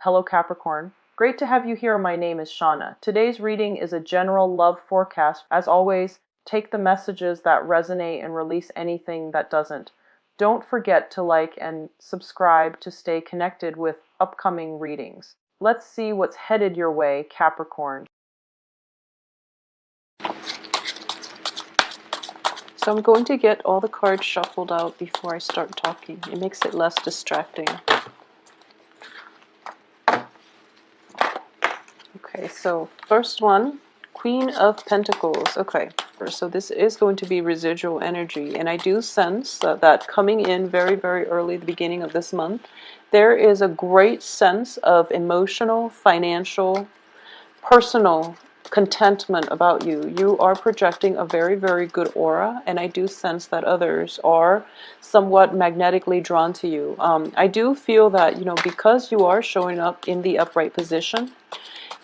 Hello Capricorn. Great to have you here. My name is Shauna. Today's reading is a general love forecast. As always, take the messages that resonate and release anything that doesn't. Don't forget to like and subscribe to stay connected with upcoming readings. Let's see what's headed your way, Capricorn. So I'm going to get all the cards shuffled out before I start talking. It makes it less distracting. Okay, so first one, Queen of Pentacles. Okay, so this is going to be residual energy, and I do sense that coming in very, very early, the beginning of this month, there is a great sense of emotional, financial, personal contentment about you. You are projecting a very, very good aura, and I do sense that others are somewhat magnetically drawn to you. I do feel that, because you are showing up in the upright position,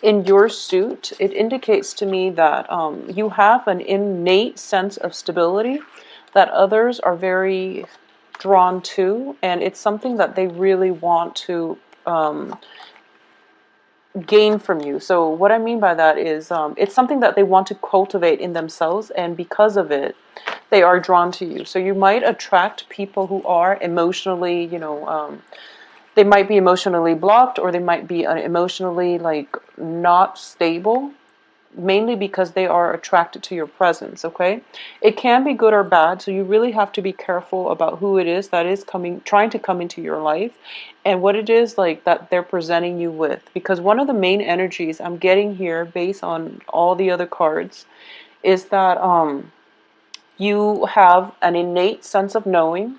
in your suit, it indicates to me that you have an innate sense of stability that others are very drawn to, and it's something that they really want to gain from you. So what I mean by that is it's something that they want to cultivate in themselves, and because of it, they are drawn to you. So you might attract people who are emotionally, they might be emotionally blocked, or they might be emotionally not stable, mainly because they are attracted to your presence. Okay, it can be good or bad, so you really have to be careful about who it is that is trying to come into your life, and what it is that they're presenting you with, because one of the main energies I'm getting here based on all the other cards is that you have an innate sense of knowing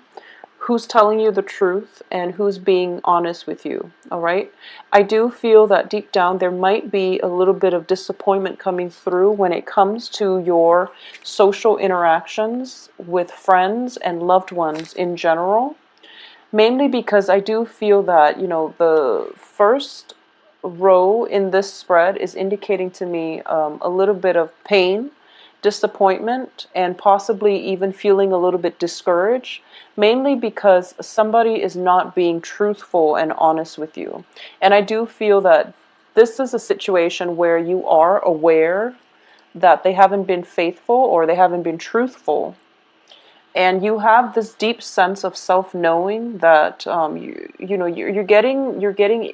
who's telling you the truth and who's being honest with you. All right, I do feel that deep down there might be a little bit of disappointment coming through when it comes to your social interactions with friends and loved ones in general, mainly because I do feel that the first row in this spread is indicating to me a little bit of pain, disappointment, and possibly even feeling a little bit discouraged, mainly because somebody is not being truthful and honest with you. And I do feel that this is a situation where you are aware that they haven't been faithful or they haven't been truthful, and you have this deep sense of self-knowing that you're getting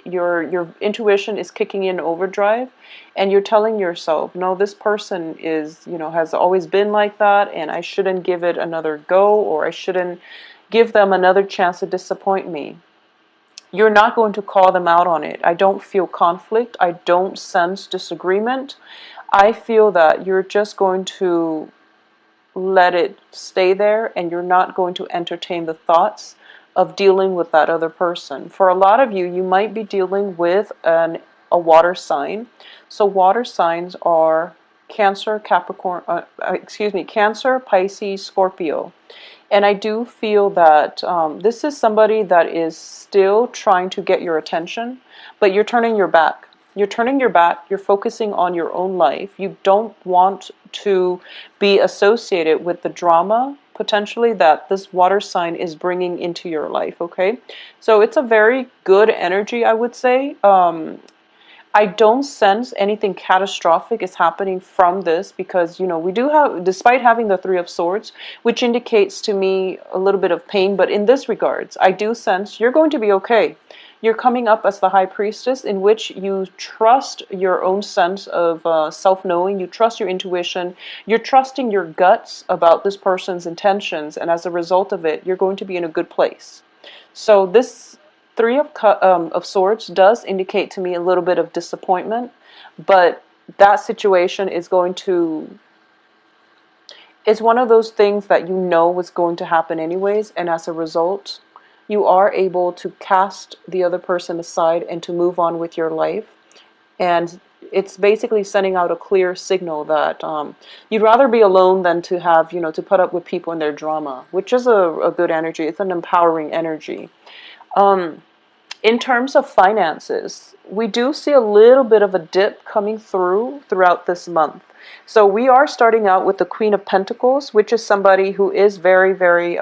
your intuition is kicking in overdrive, and you're telling yourself, no, this person is has always been like that, and I shouldn't give it another go, or I shouldn't give them another chance to disappoint me. You're not going to call them out on it. I don't feel conflict. I don't sense disagreement. I feel that you're just going to let it stay there, and you're not going to entertain the thoughts of dealing with that other person. For a lot of you, you might be dealing with a water sign. So water signs are Cancer, Capricorn, Cancer, Pisces, Scorpio. And I do feel that this is somebody that is still trying to get your attention, but you're turning your back. You're turning your back, you're focusing on your own life. You don't want to be associated with the drama, potentially, that this water sign is bringing into your life, okay? So it's a very good energy, I would say. I don't sense anything catastrophic is happening from this, because, we do have, despite having the Three of Swords, which indicates to me a little bit of pain, but in this regards, I do sense you're going to be okay. You're coming up as the High Priestess, in which you trust your own sense of self-knowing, you trust your intuition, you're trusting your guts about this person's intentions, and as a result of it, you're going to be in a good place. So this Three of Swords does indicate to me a little bit of disappointment, but that situation is it's one of those things that was going to happen anyways, and as a result, you are able to cast the other person aside and to move on with your life. And it's basically sending out a clear signal that you'd rather be alone than to have, to put up with people and their drama, which is a good energy. It's an empowering energy. In terms of finances, we do see a little bit of a dip coming throughout this month. So we are starting out with the Queen of Pentacles, which is somebody who is very, very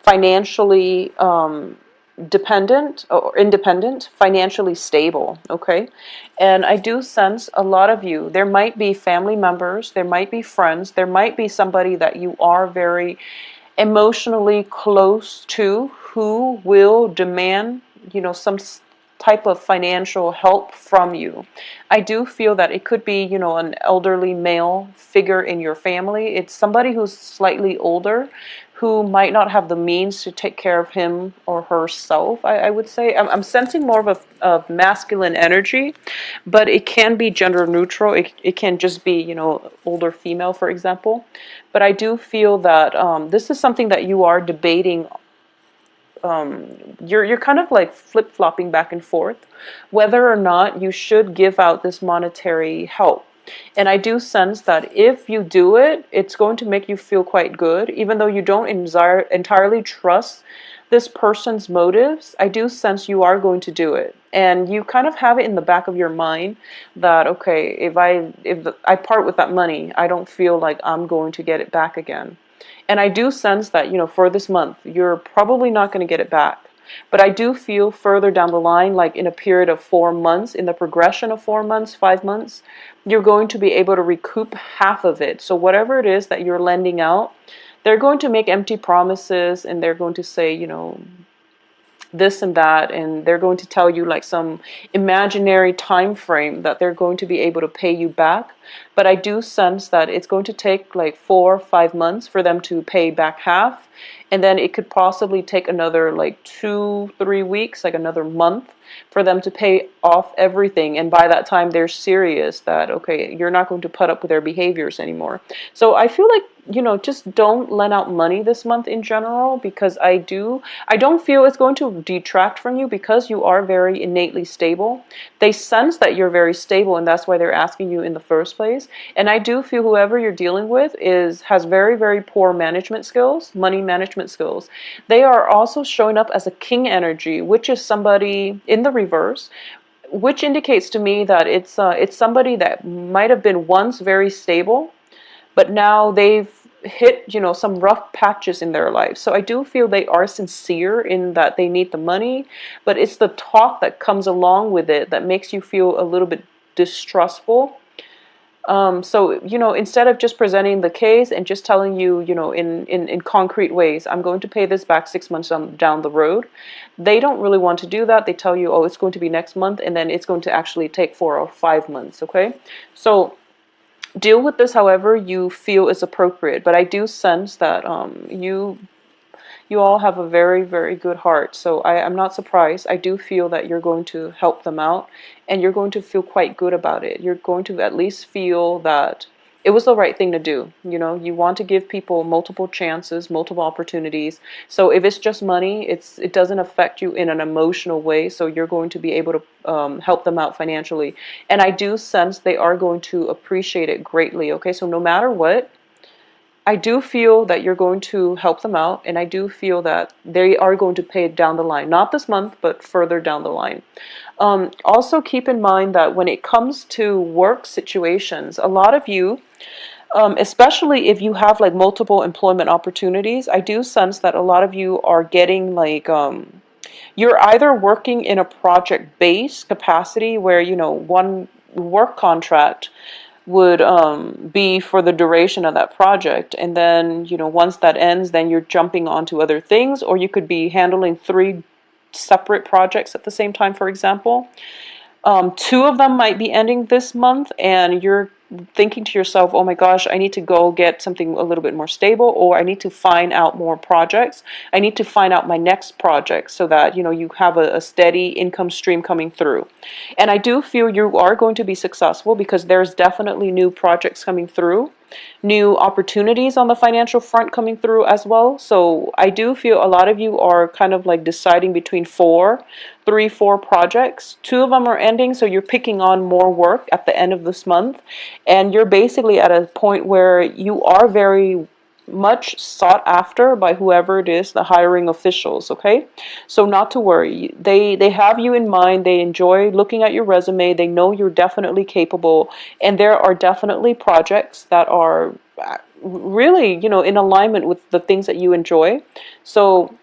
financially dependent or independent, financially stable, okay? And I do sense a lot of you, there might be family members, there might be friends, there might be somebody that you are very emotionally close to who will demand, some type of financial help from you. I do feel that it could be, an elderly male figure in your family. It's somebody who's slightly older who might not have the means to take care of him or herself, I would say. I'm sensing more of masculine energy, but it can be gender neutral. It can just be, older female, for example. But I do feel that this is something that you are debating. You're kind of like flip-flopping back and forth whether or not you should give out this monetary help. And I do sense that if you do it, it's going to make you feel quite good, even though you don't entirely trust this person's motives. I do sense you are going to do it, and you kind of have it in the back of your mind that, okay, if I part with that money, I don't feel like I'm going to get it back again. And I do sense that, for this month, you're probably not going to get it back. But I do feel further down the line, like in a period of 4 months, in the progression of 4 months, 5 months, you're going to be able to recoup half of it. So whatever it is that you're lending out, they're going to make empty promises, and they're going to say, this and that, and they're going to tell you like some imaginary time frame that they're going to be able to pay you back. But I do sense that it's going to take like 4 or 5 months for them to pay back half, and then it could possibly take another like 2 3 weeks, like another month, for them to pay off everything. And by that time they're serious that, okay, you're not going to put up with their behaviors anymore. So I feel like, just don't lend out money this month in general, because I don't feel it's going to detract from you, because you are very innately stable. They sense that you're very stable, and that's why they're asking you in the first place. And I do feel whoever you're dealing with has very, very poor management skills, money management skills. They are also showing up as a king energy, which is somebody in the reverse, which indicates to me that it's somebody that might have been once very stable, but now they've hit, some rough patches in their life. So I do feel they are sincere in that they need the money, but it's the talk that comes along with it that makes you feel a little bit distrustful. So, instead of just presenting the case and just telling you, in concrete ways, I'm going to pay this back 6 months down the road, they don't really want to do that. They tell you, oh, it's going to be next month, and then it's going to actually take 4 or 5 months, okay? So deal with this however you feel is appropriate. But I do sense that you all have a very, very good heart. So I'm not surprised. I do feel that you're going to help them out, and you're going to feel quite good about it. You're going to at least feel that it was the right thing to do. You want to give people multiple chances, multiple opportunities. So if it's just money, it doesn't affect you in an emotional way. So you're going to be able to help them out financially. And I do sense they are going to appreciate it greatly. Okay, so no matter what, I do feel that you're going to help them out, and I do feel that they are going to pay it down the line. Not this month, but further down the line. Also keep in mind that when it comes to work situations, a lot of you, especially if you have like multiple employment opportunities, I do sense that a lot of you are getting like, you're either working in a project-based capacity where, one work contract would be for the duration of that project, and then once that ends, then you're jumping onto other things. Or you could be handling 3 separate projects at the same time, for example. 2 of them might be ending this month, and you're thinking to yourself, oh my gosh, I need to go get something a little bit more stable, or I need to find out more projects. I need to find out my next project so that you have a steady income stream coming through. And I do feel you are going to be successful, because there's definitely new projects coming through, new opportunities on the financial front coming through as well. So I do feel a lot of you are kind of like deciding between 4 projects. 2 of them are ending, so you're picking on more work at the end of this month, and you're basically at a point where you are very much sought after by whoever it is, the hiring officials, okay? So not to worry. They have you in mind. They enjoy looking at your resume. They know you're definitely capable, and there are definitely projects that are really, in alignment with the things that you enjoy. So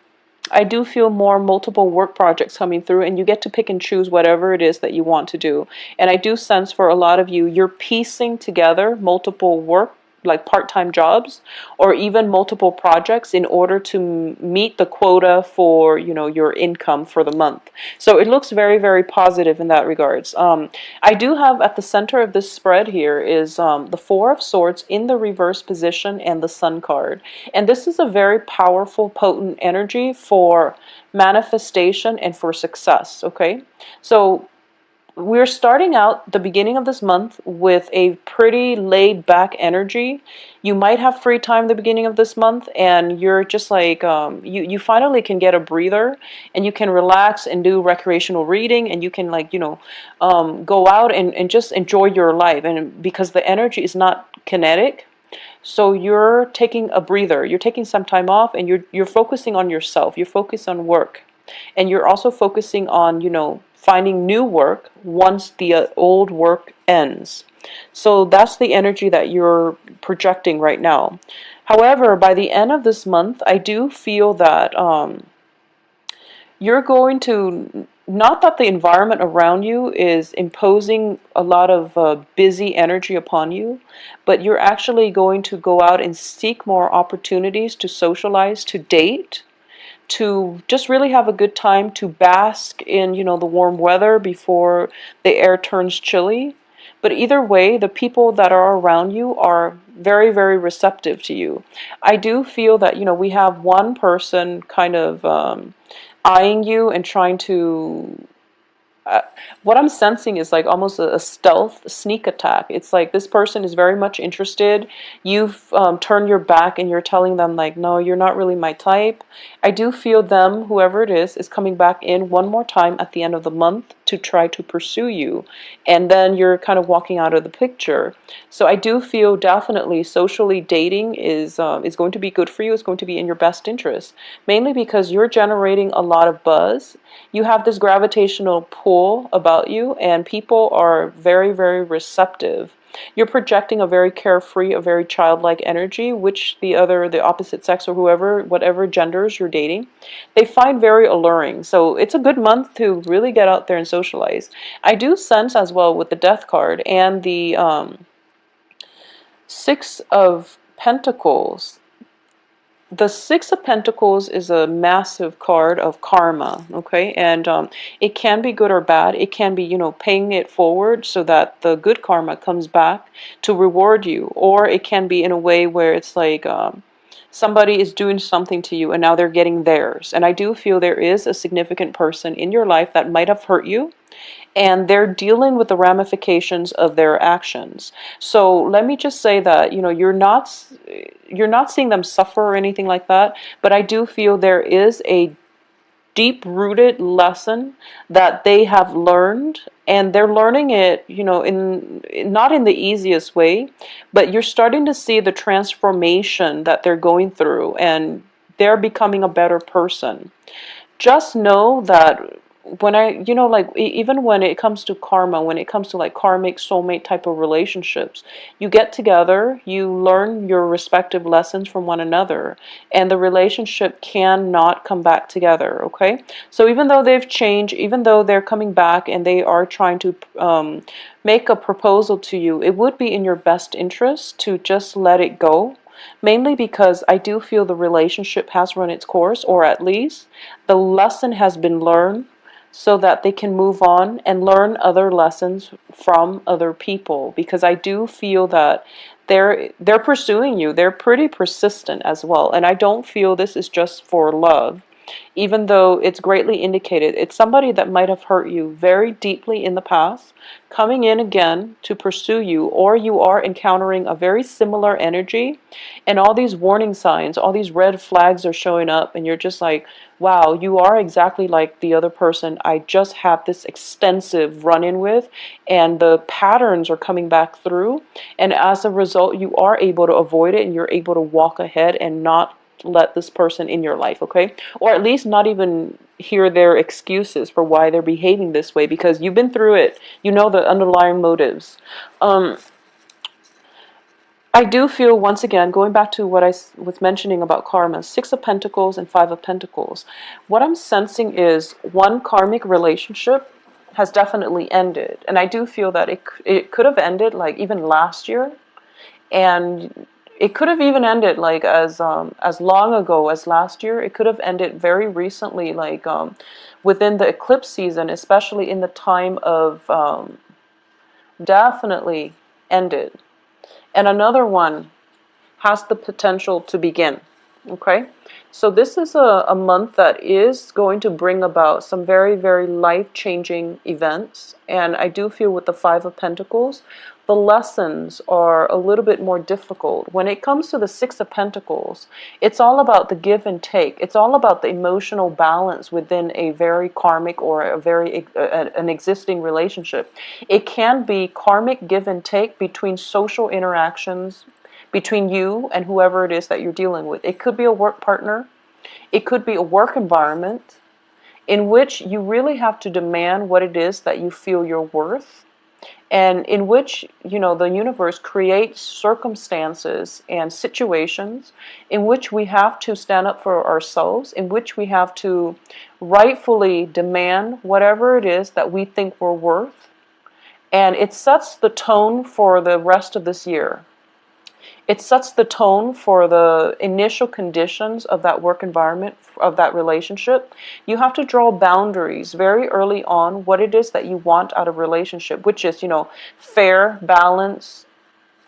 I do feel more multiple work projects coming through, and you get to pick and choose whatever it is that you want to do. And I do sense for a lot of you, you're piecing together multiple work, like part-time jobs, or even multiple projects in order to meet the quota for, your income for the month. So it looks very, very positive in that regards. I do have at the center of this spread here is the Four of Swords in the reverse position and the Sun card. And this is a very powerful, potent energy for manifestation and for success, okay? So we're starting out the beginning of this month with a pretty laid back energy. You might have free time the beginning of this month, and you're just like, you finally can get a breather, and you can relax and do recreational reading, and you can, like, go out and just enjoy your life. And because the energy is not kinetic, so you're taking a breather, you're taking some time off, and you're focusing on yourself, you're focused on work. And you're also focusing on, finding new work once the old work ends. So that's the energy that you're projecting right now. However, by the end of this month, I do feel that you're going to, not that the environment around you is imposing a lot of busy energy upon you, but you're actually going to go out and seek more opportunities to socialize, to date, to just really have a good time, to bask in, the warm weather before the air turns chilly. But either way, the people that are around you are very, very receptive to you. I do feel that, we have one person kind of eyeing you and trying to what I'm sensing is like almost a stealth sneak attack. It's like this person is very much interested. You've turned your back and you're telling them like, no, you're not really my type. I do feel them, whoever it is coming back in one more time at the end of the month to try to pursue you. And then you're kind of walking out of the picture. So I do feel definitely socially dating is going to be good for you. It's going to be in your best interest. Mainly because you're generating a lot of buzz. You have this gravitational pull about you, and people are very, very receptive. You're projecting a very carefree, a very childlike energy, which the opposite sex or whoever, whatever genders you're dating, they find very alluring. So it's a good month to really get out there and socialize. I do sense as well with the Death card and the Six of Pentacles. The Six of Pentacles is a massive card of karma, okay? And it can be good or bad. It can be, paying it forward so that the good karma comes back to reward you. Or it can be in a way where it's like somebody is doing something to you and now they're getting theirs. And I do feel there is a significant person in your life that might have hurt you, and they're dealing with the ramifications of their actions. So let me just say that, you're not seeing them suffer or anything like that, but I do feel there is a deep-rooted lesson that they have learned, and they're learning it, in not in the easiest way, but you're starting to see the transformation that they're going through, and they're becoming a better person. Just know that when even when it comes to karma, when it comes to like karmic soulmate type of relationships, you get together, you learn your respective lessons from one another, and the relationship cannot come back together, okay? So even though they've changed, even though they're coming back and they are trying to make a proposal to you, it would be in your best interest to just let it go. Mainly because I do feel the relationship has run its course, or at least the lesson has been learned, so that they can move on and learn other lessons from other people. Because I do feel that they're pursuing you. They're pretty persistent as well. And I don't feel this is just for love. Even though it's greatly indicated, it's somebody that might have hurt you very deeply in the past, coming in again to pursue you, or you are encountering a very similar energy, and all these warning signs, all these red flags are showing up, and you're just like, wow, you are exactly like the other person I just had this extensive run-in with, and the patterns are coming back through, and as a result, you are able to avoid it, and you're able to walk ahead and not let this person in your life, okay? Or at least not even hear their excuses for why they're behaving this way, because you've been through it. You know the underlying motives. I do feel, once again, going back to what I was mentioning about karma, Six of Pentacles and Five of Pentacles, what I'm sensing is one karmic relationship has definitely ended. And I do feel that it could have ended like even last year. And it could have even ended like as long ago as last year. It could have ended very recently, like within the eclipse season, especially in the time of definitely ended. And another one has the potential to begin. Okay, so this is a month that is going to bring about some very, very life-changing events. And I do feel with the Five of Pentacles, the lessons are a little bit more difficult. When it comes to the Six of Pentacles, it's all about the give and take. It's all about the emotional balance within a very karmic or a very an existing relationship. It can be karmic give and take between social interactions, between you and whoever it is that you're dealing with. It could be a work partner. It could be a work environment in which you really have to demand what it is that you feel you're worth, and in which, the universe creates circumstances and situations in which we have to stand up for ourselves, in which we have to rightfully demand whatever it is that we think we're worth. And it sets the tone for the rest of this year. It sets the tone for the initial conditions of that work environment, of that relationship. You have to draw boundaries very early on, what it is that you want out of relationship, which is, fair, balance,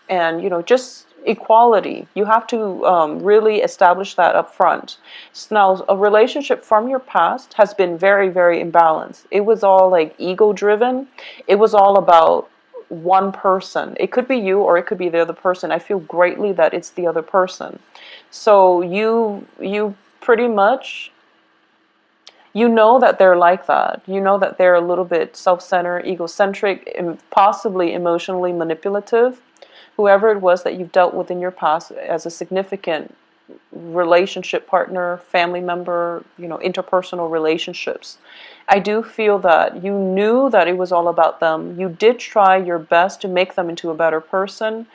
and, just equality. You have to really establish that up front. So now, a relationship from your past has been very, very imbalanced. It was all like ego driven. It was all about one person. It could be you or it could be the other person. I feel greatly that it's the other person. So you pretty much, that they're like that. You know that they're a little bit self-centered, egocentric, and possibly emotionally manipulative. Whoever it was that you've dealt with in your past as a significant relationship partner, family member, interpersonal relationships. I do feel that you knew that it was all about them. You did try your best to make them into a better person.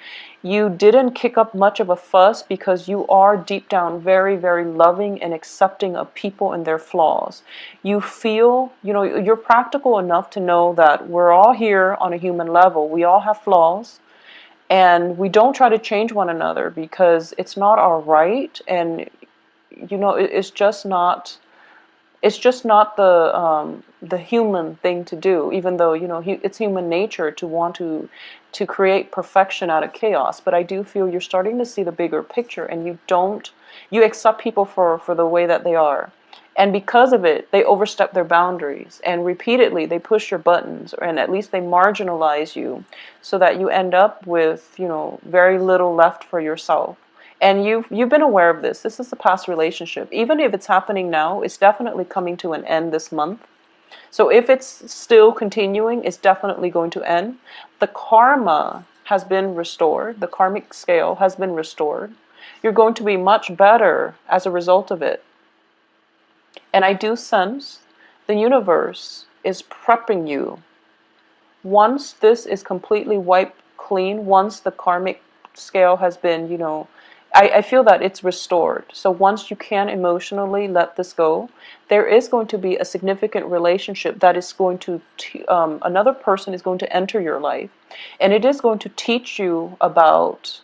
You didn't kick up much of a fuss because you are deep down very, very loving and accepting of people and their flaws. You feel, you're practical enough to know that we're all here on a human level. We all have flaws. And we don't try to change one another because it's not our right, and it's just not the human thing to do. Even though it's human nature to want to create perfection out of chaos. But I do feel you're starting to see the bigger picture, and you accept people for the way that they are. And because of it, they overstep their boundaries, and repeatedly they push your buttons, and at least they marginalize you, so that you end up with, very little left for yourself. And you've been aware of this. This is a past relationship. Even if it's happening now, it's definitely coming to an end this month. So if it's still continuing, it's definitely going to end. The karma has been restored. The karmic scale has been restored. You're going to be much better as a result of it. And I do sense the universe is prepping you. Once this is completely wiped clean, once the karmic scale has been, I feel that it's restored. So once you can emotionally let this go, there is going to be a significant relationship that is going to, another person is going to enter your life. And it is going to teach you about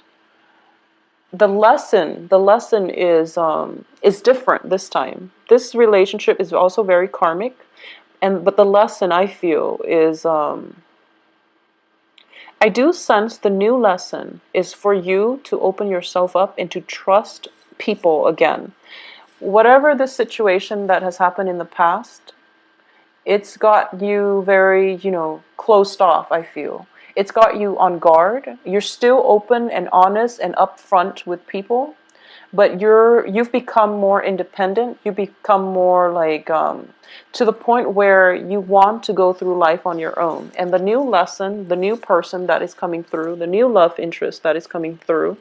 the lesson. The lesson is different this time. This relationship is also very karmic, but the lesson I feel is I do sense the new lesson is for you to open yourself up and to trust people again. Whatever the situation that has happened in the past, it's got you very, closed off, I feel. It's got you on guard. You're still open and honest and upfront with people, but you've become more independent. You become more like to the point where you want to go through life on your own. And the new lesson, the new person that is coming through, the new love interest that is coming through,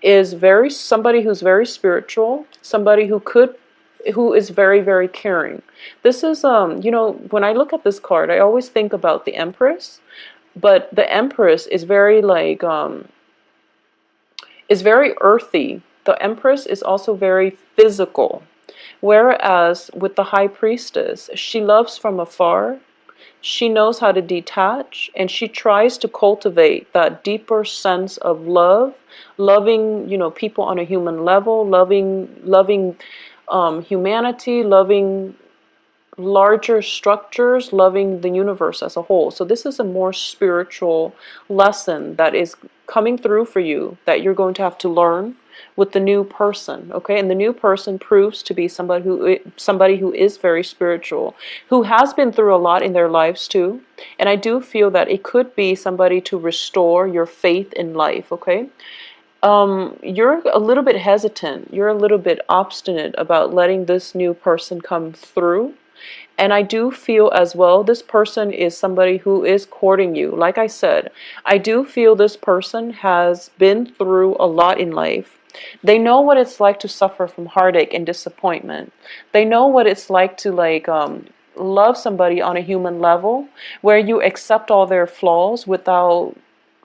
is somebody who's very spiritual, somebody who is very, very caring. This is when I look at this card, I always think about the Empress, but the Empress is very like is very earthy. The Empress is also very physical. Whereas with the High Priestess, she loves from afar. She knows how to detach, and she tries to cultivate that deeper sense of love, loving, people on a human level, loving humanity, loving larger structures, loving the universe as a whole. So this is a more spiritual lesson that is coming through for you, that you're going to have to learn with the new person. Okay, and the new person proves to be somebody who is very spiritual, who has been through a lot in their lives too. And I do feel that it could be somebody to restore your faith in life. Okay, you're a little bit hesitant, you're a little bit obstinate about letting this new person come through. And I do feel as well, this person is somebody who is courting you. Like I said, I do feel this person has been through a lot in life. They know what it's like to suffer from heartache and disappointment. They know what it's like to love somebody on a human level, where you accept all their flaws without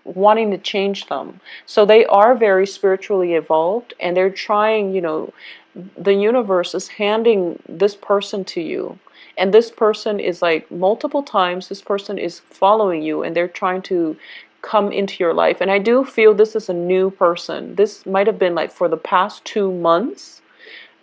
wanting to change them. So they are very spiritually evolved, and they're trying, the universe is handing this person to you. And this person is like multiple times, this person is following you, and they're trying to come into your life. And I do feel this is a new person. This might have been like for the past 2 months,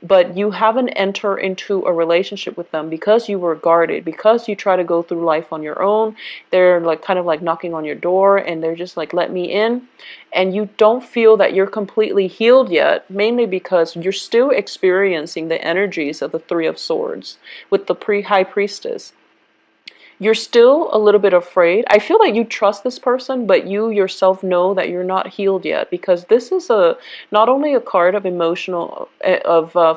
but you haven't entered into a relationship with them because you were guarded, because you try to go through life on your own. They're like kind of like knocking on your door, and they're just like, let me in. And you don't feel that you're completely healed yet, mainly because you're still experiencing the energies of the Three of Swords with the High Priestess. You're still a little bit afraid. I feel like you trust this person, but you yourself know that you're not healed yet, because this is not only a card of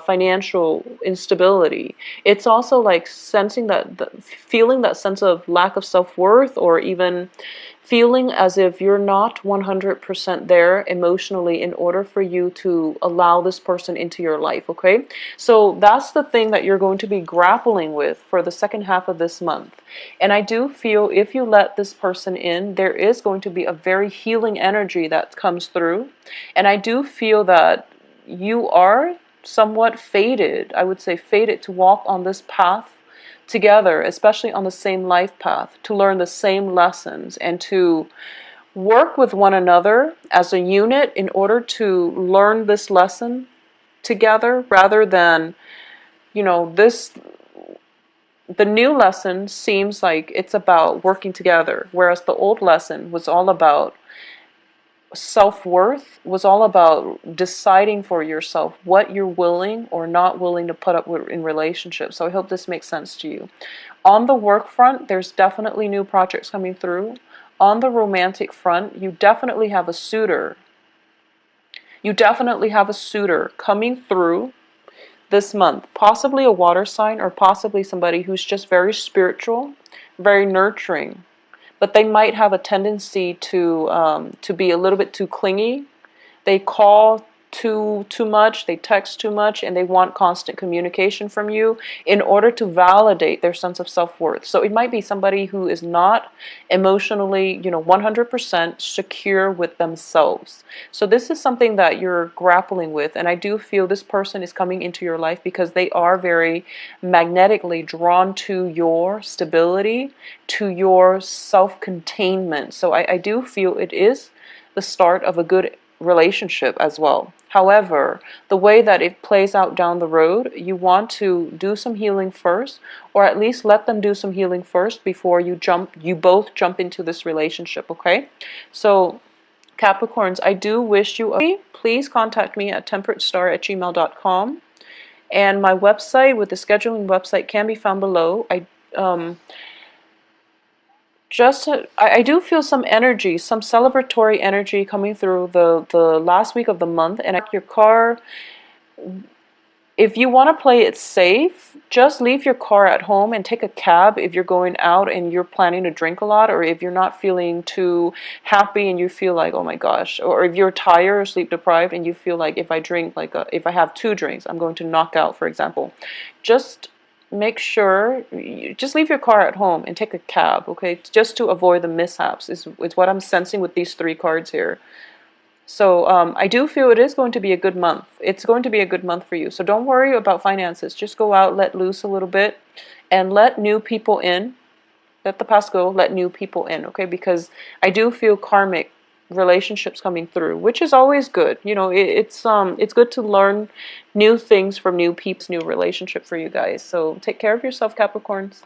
financial instability. It's also like sensing feeling that sense of lack of self-worth, or even feeling as if you're not 100% there emotionally in order for you to allow this person into your life. Okay, so that's the thing that you're going to be grappling with for the second half of this month. And I do feel if you let this person in, there is going to be a very healing energy that comes through. And I do feel that you are somewhat fated, I would say fated, to walk on this path together, especially on the same life path, to learn the same lessons, and to work with one another as a unit in order to learn this lesson together, rather than, the new lesson seems like it's about working together, whereas the old lesson was all about self-worth, was all about deciding for yourself what you're willing or not willing to put up with in relationships. So I hope this makes sense to you. On the work front, there's definitely new projects coming through. On the romantic front, you definitely have a suitor. You definitely have a suitor coming through this month. Possibly a water sign, or possibly somebody who's just very spiritual, very nurturing. But they might have a tendency to be a little bit too clingy. They call too much, they text too much, and they want constant communication from you in order to validate their sense of self-worth. So it might be somebody who is not emotionally, 100% secure with themselves. So this is something that you're grappling with, and I do feel this person is coming into your life because they are very magnetically drawn to your stability, to your self-containment. So I do feel it is the start of a good relationship as well. However, the way that it plays out down the road, you want to do some healing first, or at least let them do some healing first before you both jump into this relationship. Okay, so Capricorns, I do wish you please contact me at temperatestar@gmail.com, and my website with the scheduling website can be found below. I do feel some energy, some celebratory energy coming through the last week of the month. And your car, if you want to play it safe, just leave your car at home and take a cab if you're going out and you're planning to drink a lot, or if you're not feeling too happy and you feel like, oh my gosh, or if you're tired or sleep deprived and you feel like if I have 2 drinks, I'm going to knock out, for example. Just make sure you just leave your car at home and take a cab, okay? Just to avoid the mishaps is what I'm sensing with these 3 cards here. So I do feel it is going to be a good month. It's going to be a good month for you. So don't worry about finances. Just go out, let loose a little bit, and let new people in. Let the past go, let new people in, okay? Because I do feel karmic relationships coming through, which is always good. You know, it's good to learn new things from new peeps, new relationship for you guys. So take care of yourself, Capricorns.